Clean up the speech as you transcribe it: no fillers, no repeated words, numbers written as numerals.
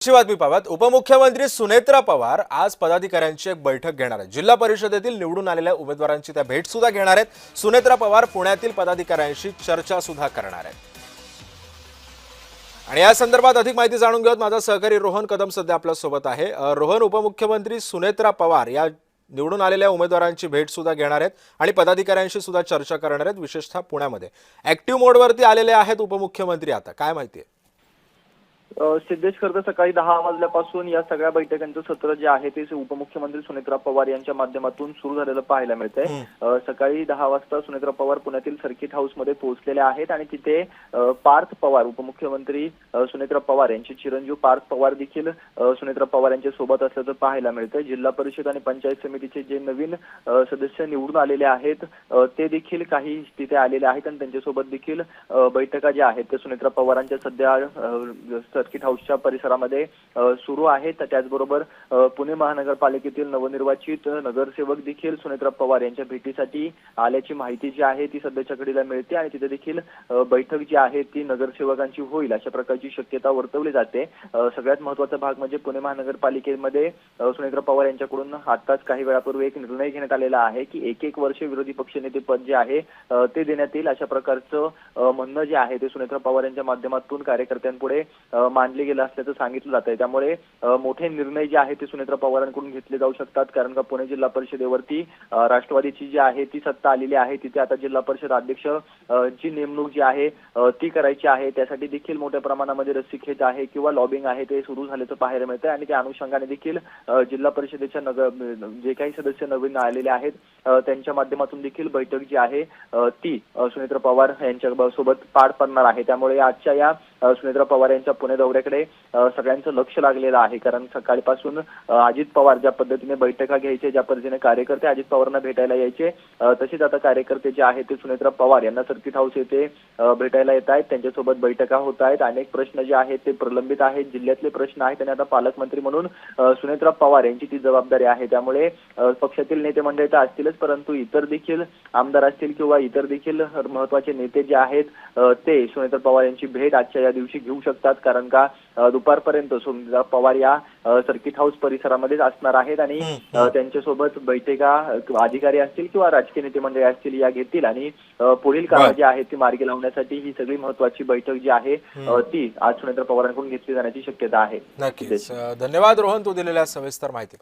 अशी बातमी पाहत उपमुख्यमंत्री सुनेत्रा पवार आज पदाधिकाऱ्यांची एक बैठक घेणार आहेत। जिल्हा परिषदेतील निवडून आलेल्या उमेदवारांची त्या भेट सुद्धा घेणार आहेत। सुनेत्रा पवार पुण्यातील पदाधिकाऱ्यांशी चर्चा सुद्धा करणार आहेत। आणि या संदर्भात अधिक माहिती जाणून घेऊयात माझा सहकारी रोहन कदम सध्या आपल्या सोबत आहे। रोहन, उपमुख्यमंत्री सुनेत्रा पवार या निवडून आलेल्या उमेदवारांची भेट सुद्धा घेणार आहेत आणि पदाधिकाऱ्यांशी सुद्धा चर्चा करणार आहेत। विशेषतः पुण्यामध्ये ऍक्टिव्ह मोडवरती आलेले आहेत उपमुख्यमंत्री। आता काय माहिती आहे? सिद्धेश, खरं तर सकाळी 10 वाजल्यापासून या सगळ्या बैठकांचं सत्र जे आहे ते उपमुख्यमंत्री सुनेत्रा पवार यांच्या माध्यमातून सुरू झालेलं पाहायला मिळतंय। सकाळी 10 वाजता सुनेत्रा पवार पुण्यातील सर्किट हाऊस मध्ये पोहोचलेले आहेत आणि तिथे पार्थ पवार, उपमुख्यमंत्री सुनेत्रा पवार यांचे चिरंजीव पार्थ पवार देखील सुनेत्रा पवार यांच्या सोबत असल्याचं पाहायला मिळतंय। जिल्हा परिषद आणि पंचायत समितीचे जे नवीन सदस्य निवडून आलेले आहेत ते देखील काही तिथे आलेले आहेत आणि त्यांच्यासोबत देखील बैठका ज्या आहेत ते सुनेत्रा पवारांच्या सध्या सर्किट हाऊसच्या परिसरामध्ये सुरू आहेत। त्याचबरोबर पुणे महानगरपालिकेतील नवनिर्वाचित नगरसेवक देखील सुनेत्रा पवार यांच्या भेटीसाठी आल्याची माहिती जी आहे ती सध्याच्या घडीला मिळते आणि तिथे देखील बैठक जी आहे ती नगरसेवकांची होईल अशा प्रकारची शक्यता वर्तवली जाते। सगळ्यात महत्त्वाचा भाग म्हणजे पुणे महानगरपालिकेमध्ये सुनेत्रा पवार यांच्याकडून आताच काही वेळापूर्वी एक निर्णय घेण्यात आलेला आहे की एक वर्ष विरोधी पक्षनेते पद जे आहे ते देण्यात येईल अशा प्रकारचं म्हणणं जे आहे ते सुनेत्रा पवार यांच्या माध्यमातून कार्यकर्त्यांपुढे मानले गेलं असल्याचं सांगितलं जात आहे। त्यामुळे मोठे निर्णय जे आहे ते सुनेत्रा पवारांकडून घेतले जाऊ शकतात, कारण का पुणे जिल्हा परिषदेवरती राष्ट्रवादीची जी आहे ती सत्ता आलेली आहे। तिथे आता जिल्हा परिषद अध्यक्ष ची नेमणूक जी आहे ती करायची आहे। त्यासाठी देखील मोठ्या प्रमाणामध्ये रस्सीखेच आहे किंवा लॉबिंग आहे ते सुरू झाल्याचं पाहायला मिळतंय आणि त्या अनुषंगाने देखील जिल्हा परिषदेच्या जे काही सदस्य नवीन आलेले आहेत त्यांच्या माध्यमातून देखील बैठक जी आहे ती सुनेत्रा पवार यांच्या सोबत पार पडणार आहे। त्यामुळे आजच्या या सुनेत्रा पवार यांच्या पुणे दौऱ्याकडे सगळ्यांचं लक्ष लागलेलं आहे, कारण सकाळपासून अजित पवार ज्या पद्धतीने बैठका घ्यायचे, ज्या पद्धतीने कार्यकर्ते अजित पवारांना भेटायला यायचे, तसेच आता कार्यकर्ते जे आहेत ते सुनेत्रा पवार यांना सर्किट हाऊस येथे भेटायला येत आहेत, त्यांच्यासोबत बैठका होत आहेत। अनेक प्रश्न जे आहेत ते प्रलंबित आहेत, जिल्ह्यातले प्रश्न आहेत आणि आता पालकमंत्री म्हणून सुनेत्रा पवार यांची ती जबाबदारी आहे। त्यामुळे पक्षातील नेते मंडळी तर असतीलच, परंतु इतर देखील आमदार असतील किंवा इतर देखील महत्वाचे नेते जे आहेत ते सुनेत्रा पवार यांची भेट आजच्या या दिवशी घेऊ शकतात, कारण का दुपारपर्यंत सुनेत्रा पवार या सर्किट हाऊस परिसरामध्येच असणार आहेत आणि त्यांच्यासोबत बैठका अधिकारी असतील किंवा राजकीय नेते मंडळी असतील या घेतील आणि पुढील कामं जी आहेत ती मार्गी लावण्यासाठी ही सगळी महत्वाची बैठक जी आहे ती आज सुनेत्रा पवारांकडून घेतली जाण्याची शक्यता आहे। नक्कीच। धन्यवाद रोहन, तू दिलेल्या सविस्तर माहिती।